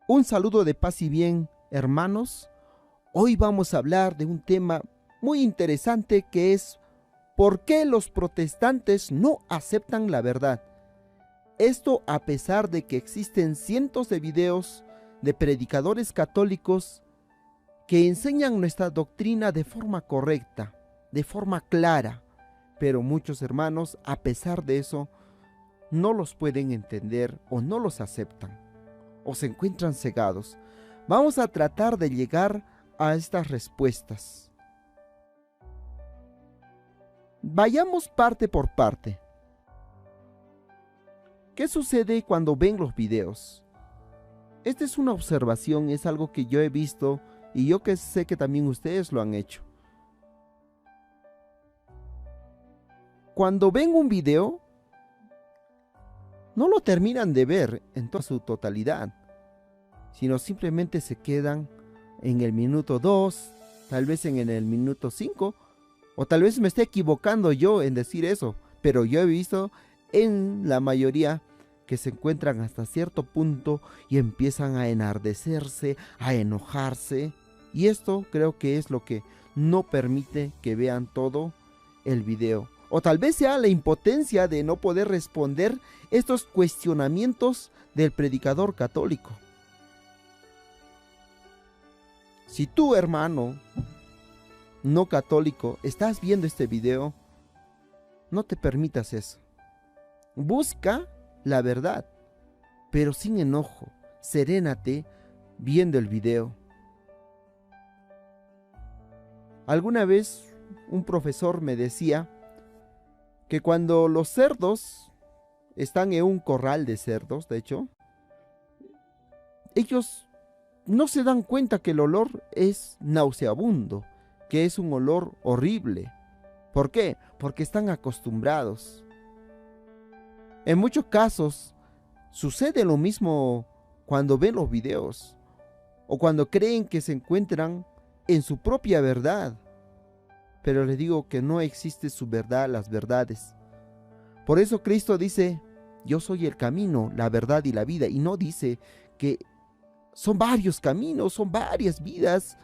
Un saludo de paz y bien, hermanos. Hoy vamos a hablar de un tema muy interesante que es ¿por qué los protestantes no aceptan la verdad? Esto a pesar de que existen cientos de videos de predicadores católicos que enseñan nuestra doctrina de forma correcta, de forma clara, pero muchos hermanos, a pesar de eso, no los pueden entender o no los aceptan, o se encuentran cegados. Vamos a tratar de llegar a estas respuestas. Vayamos parte por parte. ¿Qué sucede cuando ven los videos? Esta es una observación, es algo que yo he visto y yo que sé que también ustedes lo han hecho. Cuando ven un video, no lo terminan de ver en toda su totalidad, sino simplemente se quedan en el minuto 2, tal vez en el minuto 5, o tal vez me esté equivocando yo en decir eso, pero yo he visto en la mayoría que se encuentran hasta cierto punto y empiezan a enardecerse, a enojarse, y esto creo que es lo que no permite que vean todo el video. O tal vez sea la impotencia de no poder responder estos cuestionamientos del predicador católico. Si tú, hermano no católico, estás viendo este video, no te permitas eso. Busca la verdad, pero sin enojo. Serénate viendo el video. Alguna vez un profesor me decía que cuando los cerdos están en un corral de cerdos, de hecho, ellos no se dan cuenta que el olor es nauseabundo, que es un olor horrible. ¿Por qué? Porque están acostumbrados. En muchos casos sucede lo mismo cuando ven los videos o cuando creen que se encuentran en su propia verdad. Pero les digo que no existe su verdad, las verdades. Por eso Cristo dice, yo soy el camino, la verdad y la vida. Y no dice que son varios caminos, son varias vidas,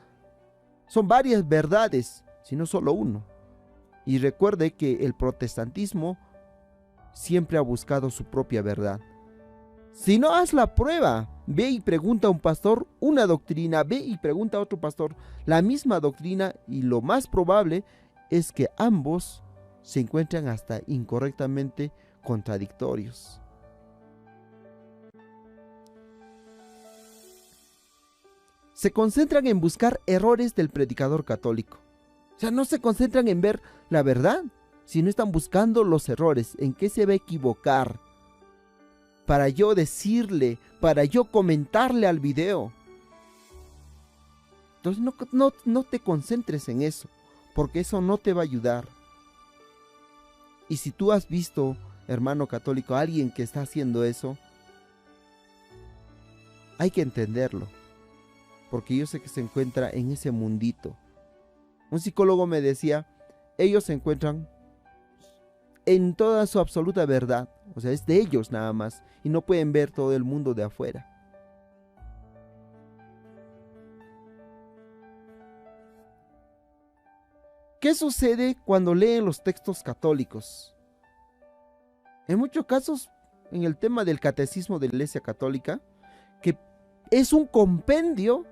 son varias verdades, sino solo uno. Y recuerde que el protestantismo siempre ha buscado su propia verdad. Si no, haz la prueba. Ve y pregunta a un pastor una doctrina, ve y pregunta a otro pastor la misma doctrina, y lo más probable es que ambos se encuentran hasta incorrectamente contradictorios. Se concentran en buscar errores del predicador católico. O sea, no se concentran en ver la verdad, sino están buscando los errores, en qué se va a equivocar, para yo decirle, para yo comentarle al video. Entonces no te concentres en eso, porque eso no te va a ayudar. Y si tú has visto, hermano católico, a alguien que está haciendo eso, hay que entenderlo, porque yo sé que se encuentra en ese mundito. Un psicólogo me decía, ellos se encuentran en toda su absoluta verdad, o sea, es de ellos nada más, y no pueden ver todo el mundo de afuera. ¿Qué sucede cuando leen los textos católicos? En muchos casos, en el tema del catecismo de la Iglesia Católica, que es un compendio,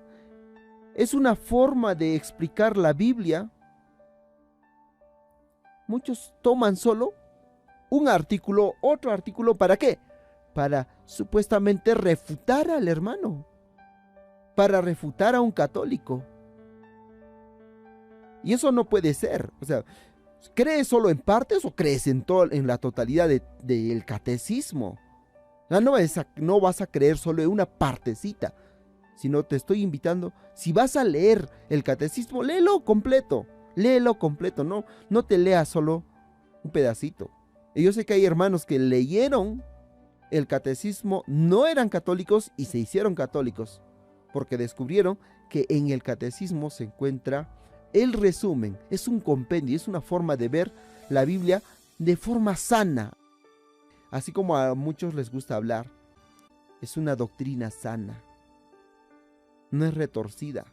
es una forma de explicar la Biblia, muchos toman solo un artículo, otro artículo, ¿para qué? Para supuestamente refutar al hermano, para refutar a un católico. Y eso no puede ser. O sea, ¿crees solo en partes o crees en la totalidad del catecismo? No vas a creer solo en una partecita, sino te estoy invitando, si vas a leer el catecismo, léelo completo, no te leas solo un pedacito. Y yo sé que hay hermanos que leyeron el catecismo, no eran católicos y se hicieron católicos, porque descubrieron que en el catecismo se encuentra el resumen, es un compendio, es una forma de ver la Biblia de forma sana, así como a muchos les gusta hablar, es una doctrina sana. no es retorcida,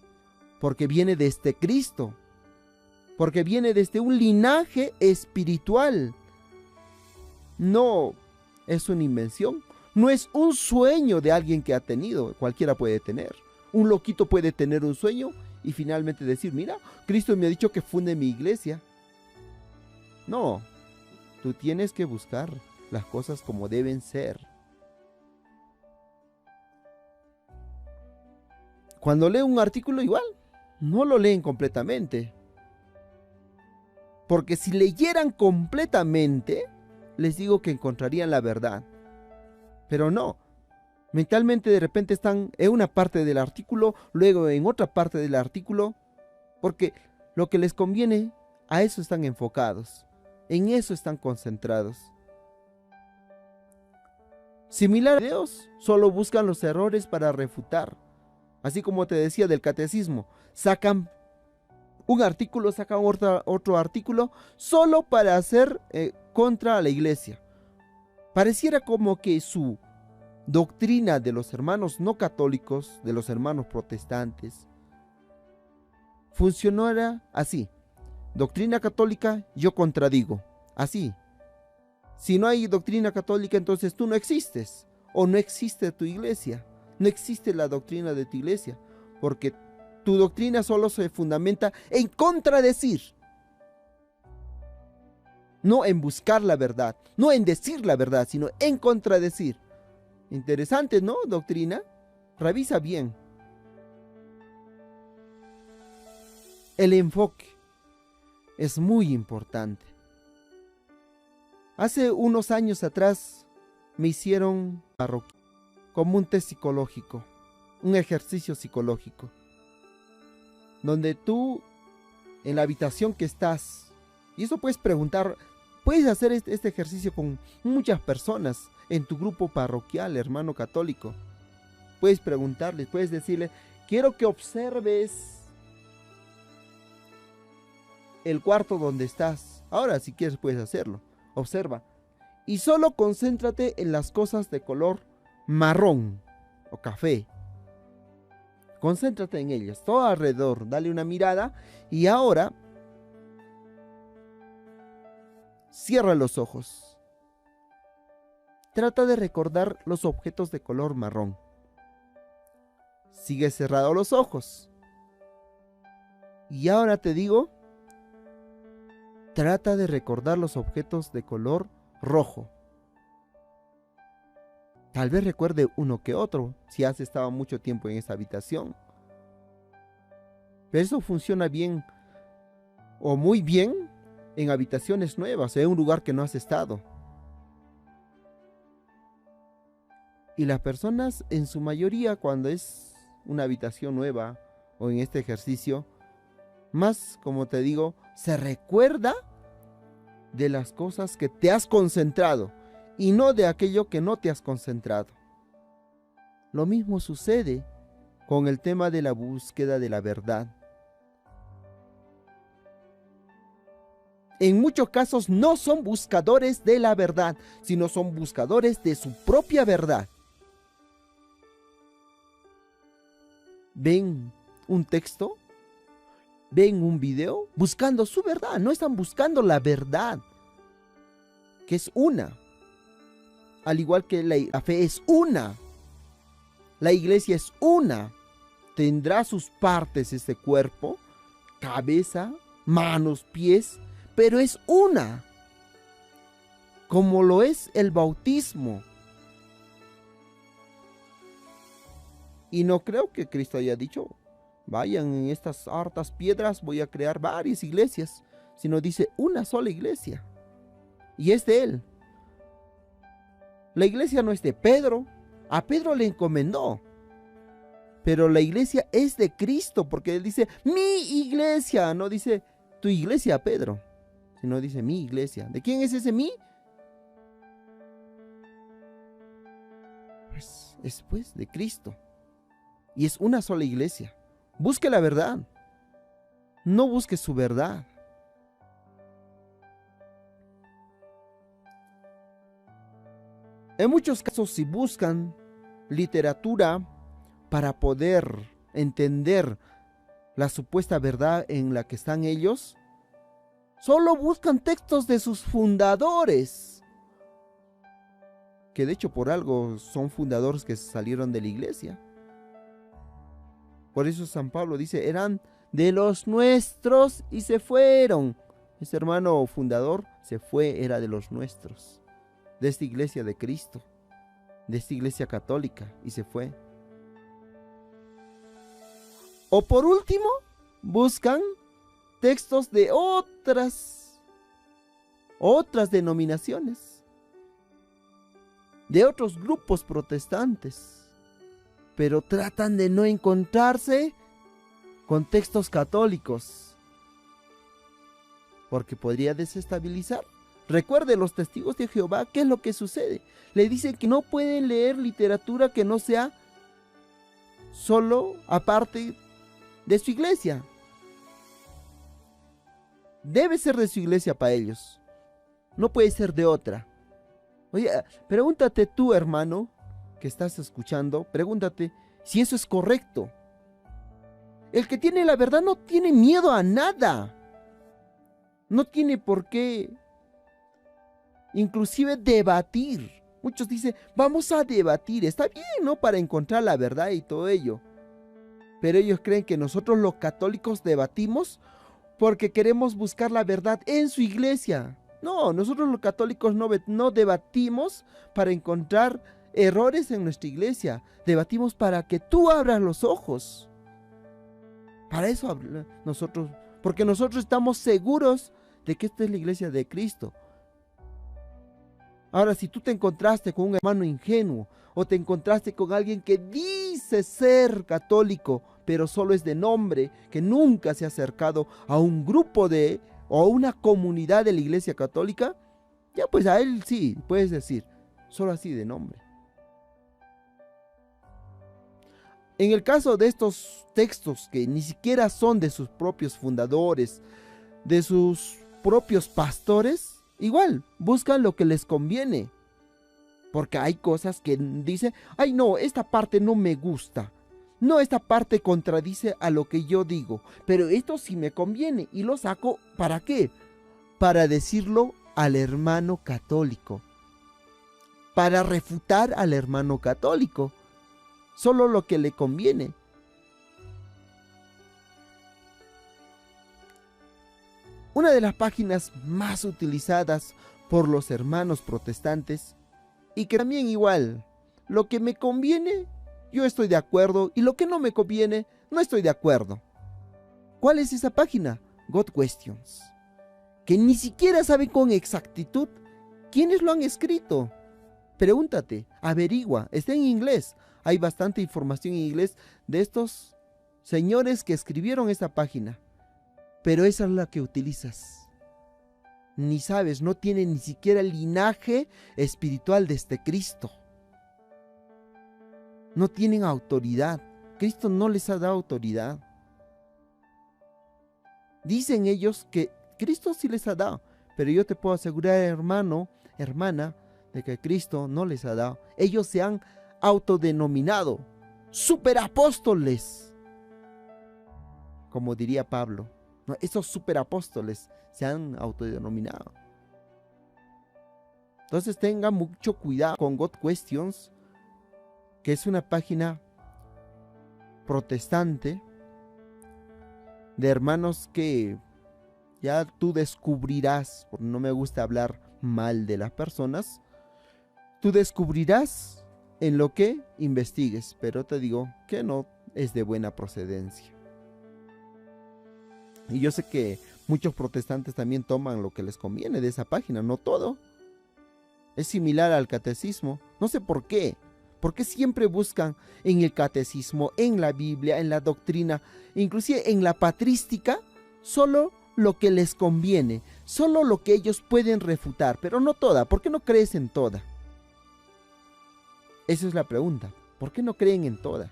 porque viene desde Cristo, porque viene desde un linaje espiritual. No es una invención, no es un sueño de alguien que ha tenido, cualquiera puede tener. Un loquito puede tener un sueño y finalmente decir, mira, Cristo me ha dicho que funde mi iglesia. No, tú tienes que buscar las cosas como deben ser. Cuando leen un artículo igual, no lo leen completamente. Porque si leyeran completamente, les digo que encontrarían la verdad. Pero no. Mentalmente de repente están en una parte del artículo, luego en otra parte del artículo, porque lo que les conviene, a eso están enfocados. En eso están concentrados. Similar a Dios, solo buscan los errores para refutar. Así como te decía del catecismo, sacan un artículo, sacan otro artículo, solo para hacer contra la iglesia. Pareciera como que su doctrina de los hermanos no católicos, de los hermanos protestantes, funcionara así. Doctrina católica, yo contradigo. Así. Si no hay doctrina católica, entonces tú no existes. O no existe tu iglesia. No existe la doctrina de tu iglesia. Porque tu doctrina solo se fundamenta en contradecir. No en buscar la verdad. No en decir la verdad, sino en contradecir. Interesante, ¿no? Doctrina. Revisa bien. El enfoque es muy importante. Hace unos años atrás me hicieron parroquia como un test psicológico, un ejercicio psicológico, donde tú en la habitación que estás, y eso puedes preguntar, puedes hacer este ejercicio con muchas personas en tu grupo parroquial, hermano católico. Puedes preguntarles, puedes decirle, quiero que observes el cuarto donde estás. Ahora, si quieres, puedes hacerlo. Observa. Y solo concéntrate en las cosas de color marrón o café. Concéntrate en ellas, todo alrededor. Dale una mirada y ahora cierra los ojos. Trata de recordar los objetos de color marrón. Sigue cerrado los ojos. Y ahora te digo, trata de recordar los objetos de color rojo. Tal vez recuerde uno que otro, si has estado mucho tiempo en esa habitación. Pero eso funciona bien, o muy bien, en habitaciones nuevas, en un lugar que no has estado. Y las personas, en su mayoría, cuando es una habitación nueva, o en este ejercicio, más, como te digo, se recuerda de las cosas que te has concentrado y no de aquello que no te has concentrado. Lo mismo sucede con el tema de la búsqueda de la verdad. En muchos casos no son buscadores de la verdad, sino son buscadores de su propia verdad. Ven un texto, ven un video buscando su verdad, no están buscando la verdad, que es una. Al igual que la fe es una, la iglesia es una. Tendrá sus partes este cuerpo, cabeza, manos, pies, pero es una. Como lo es el bautismo. Y no creo que Cristo haya dicho, vayan en estas hartas piedras, voy a crear varias iglesias, sino dice una sola iglesia. Y es de Él. La iglesia no es de Pedro, a Pedro le encomendó. Pero la iglesia es de Cristo, porque Él dice, mi iglesia, no dice tu iglesia, Pedro, sino dice mi iglesia. ¿De quién es ese mí? Pues de Cristo. Y es una sola iglesia. Busque la verdad. No busque su verdad. En muchos casos, si buscan literatura para poder entender la supuesta verdad en la que están ellos, solo buscan textos de sus fundadores, que de hecho por algo son fundadores que salieron de la iglesia. Por eso San Pablo dice, eran de los nuestros y se fueron. Ese hermano fundador se fue, era de los nuestros, de esta iglesia de Cristo, de esta iglesia católica, y se fue. O por último, buscan textos de otras denominaciones, de otros grupos protestantes, pero tratan de no encontrarse con textos católicos, porque podría desestabilizar. Recuerde, los testigos de Jehová, ¿qué es lo que sucede? Le dicen que no pueden leer literatura que no sea solo aparte de su iglesia. Debe ser de su iglesia para ellos, no puede ser de otra. Oye, pregúntate tú, hermano, que estás escuchando, pregúntate si eso es correcto. El que tiene la verdad no tiene miedo a nada. No tiene por qué, inclusive, debatir. Muchos dicen, vamos a debatir. Está bien, ¿no? Para encontrar la verdad y todo ello. Pero ellos creen que nosotros los católicos debatimos porque queremos buscar la verdad en su iglesia. No, nosotros los católicos no debatimos para encontrar errores en nuestra iglesia. Debatimos para que tú abras los ojos. Para eso nosotros, porque nosotros estamos seguros de que esta es la iglesia de Cristo. Ahora, si tú te encontraste con un hermano ingenuo, o te encontraste con alguien que dice ser católico, pero solo es de nombre, que nunca se ha acercado a un grupo o a una comunidad de la iglesia católica, ya pues a él sí, puedes decir, solo así de nombre. En el caso de estos textos que ni siquiera son de sus propios fundadores, de sus propios pastores, igual buscan lo que les conviene. Porque hay cosas que dicen, ay no, esta parte no me gusta. No, esta parte contradice a lo que yo digo. Pero esto sí me conviene y lo saco, ¿para qué? Para decirlo al hermano católico. Para refutar al hermano católico. Solo lo que le conviene. Una de las páginas más utilizadas por los hermanos protestantes, y que también igual, lo que me conviene, yo estoy de acuerdo, y lo que no me conviene, no estoy de acuerdo. ¿Cuál es esa página? God Questions. Que ni siquiera saben con exactitud quiénes lo han escrito. Pregúntate, averigua, está en inglés. Hay bastante información en inglés de estos señores que escribieron esta página. Pero esa es la que utilizas. Ni sabes, no tiene ni siquiera el linaje espiritual de este Cristo. No tienen autoridad. Cristo no les ha dado autoridad. Dicen ellos que Cristo sí les ha dado, pero yo te puedo asegurar, hermano, hermana, de que Cristo no les ha dado. Ellos se han autodenominado superapóstoles, como diría Pablo. No, esos superapóstoles se han autodenominado. Entonces tengan mucho cuidado con God Questions, que es una página protestante de hermanos que ya tú descubrirás, porque no me gusta hablar mal de las personas, tú descubrirás en lo que investigues, pero te digo que no es de buena procedencia. Y yo sé que muchos protestantes también toman lo que les conviene de esa página, no todo. Es similar al catecismo, no sé por qué. ¿Por qué siempre buscan en el catecismo, en la Biblia, en la doctrina, inclusive en la patrística, solo lo que les conviene, solo lo que ellos pueden refutar, pero no toda? ¿Por qué no crees en toda? Esa es la pregunta. ¿Por qué no creen en toda?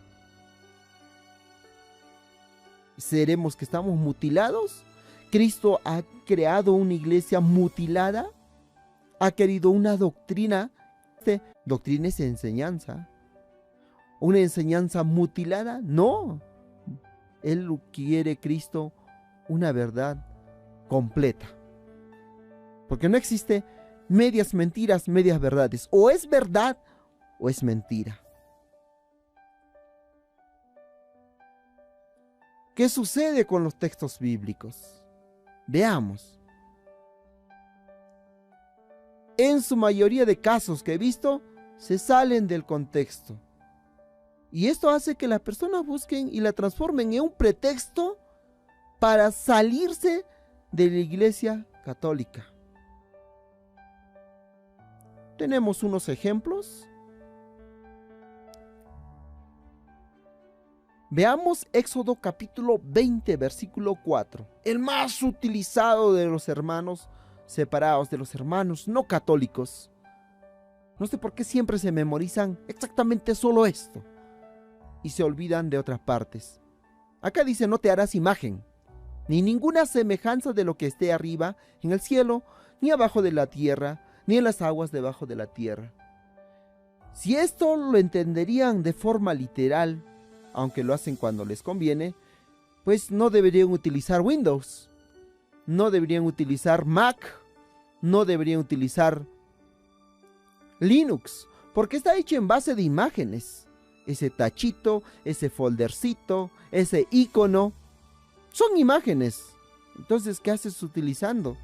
¿Seremos que estamos mutilados? ¿Cristo ha creado una iglesia mutilada? ¿Ha querido una doctrina? Doctrina es enseñanza. ¿Una enseñanza mutilada? No. Él quiere, Cristo, una verdad completa. Porque no existe medias mentiras, medias verdades. O es verdad o es mentira. ¿Qué sucede con los textos bíblicos? Veamos. En su mayoría de casos que he visto, se salen del contexto. Y esto hace que las personas busquen y la transformen en un pretexto para salirse de la Iglesia católica. Tenemos unos ejemplos. Veamos Éxodo capítulo 20, versículo 4. El más utilizado de los hermanos separados, de los hermanos no católicos. No sé por qué siempre se memorizan exactamente solo esto y se olvidan de otras partes. Acá dice: no te harás imagen, ni ninguna semejanza de lo que esté arriba en el cielo, ni abajo de la tierra, ni en las aguas debajo de la tierra. Si esto lo entenderían de forma literal, aunque lo hacen cuando les conviene, pues no deberían utilizar Windows, no deberían utilizar Mac, no deberían utilizar Linux, porque está hecho en base de imágenes. Ese tachito, ese foldercito, ese icono, son imágenes. Entonces, ¿qué haces utilizando?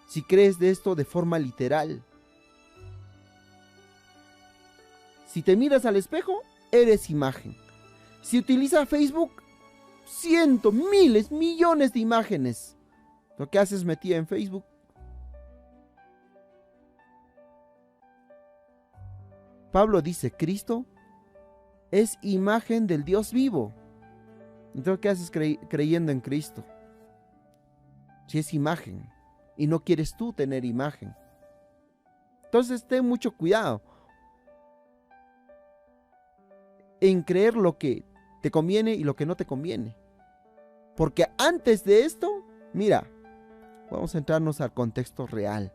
Si crees de esto de forma literal. Si te miras al espejo, eres imagen. Si utilizas Facebook, cientos, miles, millones de imágenes. Lo que haces metida en Facebook. Pablo dice: Cristo es imagen del Dios vivo. Entonces, ¿qué haces creyendo en Cristo? Si es imagen y no quieres tú tener imagen. Entonces, ten mucho cuidado en creer lo que te conviene y lo que no te conviene. Porque antes de esto, mira, vamos a entrarnos al contexto real.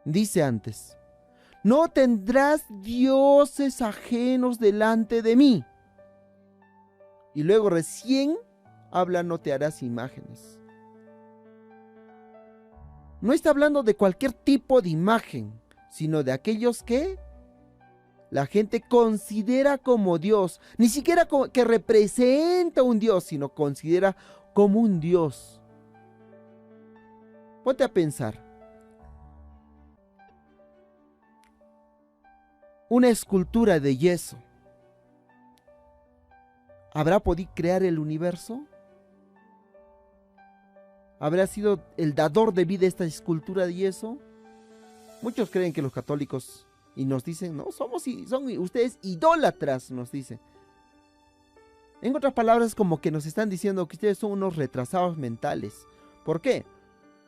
Dice antes: no tendrás dioses ajenos delante de mí. Y luego recién habla: no te harás imágenes. No está hablando de cualquier tipo de imagen, sino de aquellos que la gente considera como Dios. Ni siquiera que representa un Dios, sino considera como un Dios. Ponte a pensar. Una escultura de yeso, ¿habrá podido crear el universo? ¿Habrá sido el dador de vida esta escultura de yeso? Muchos creen que los católicos, y nos dicen: no, son ustedes idólatras, nos dicen. En otras palabras, como que nos están diciendo que ustedes son unos retrasados mentales. ¿Por qué?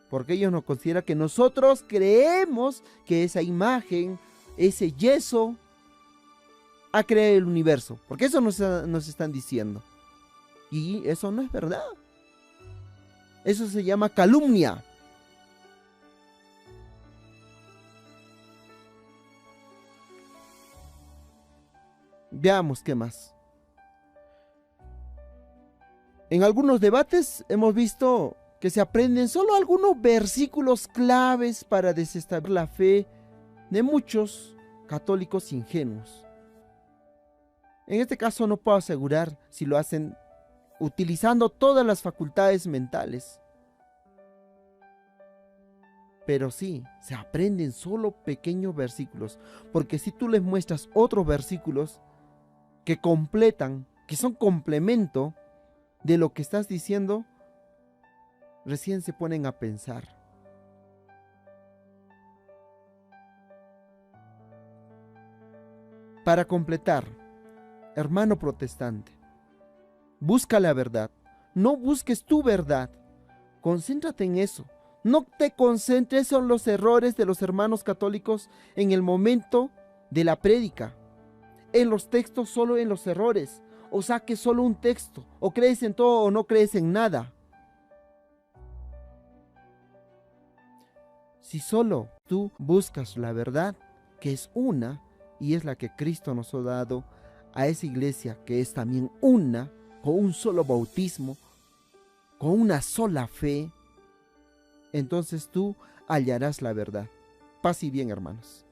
Porque ellos nos consideran que nosotros creemos que esa imagen, ese yeso, ha creado el universo. Porque eso nos están diciendo. Y eso no es verdad. Eso se llama calumnia. Veamos qué más. En algunos debates hemos visto que se aprenden solo algunos versículos claves para desestabilizar la fe de muchos católicos ingenuos. En este caso no puedo asegurar si lo hacen utilizando todas las facultades mentales. Pero sí, se aprenden solo pequeños versículos, porque si tú les muestras otros versículos que completan, que son complemento de lo que estás diciendo, recién se ponen a pensar. Para completar, hermano protestante, busca la verdad. No busques tu verdad. Concéntrate en eso. No te concentres en los errores de los hermanos católicos en el momento de la prédica. En los textos, solo en los errores. O saques solo un texto. O crees en todo o no crees en nada. Si solo tú buscas la verdad, que es una, y es la que Cristo nos ha dado a esa iglesia que es también una, con un solo bautismo, con una sola fe, entonces tú hallarás la verdad. Paz y bien, hermanos.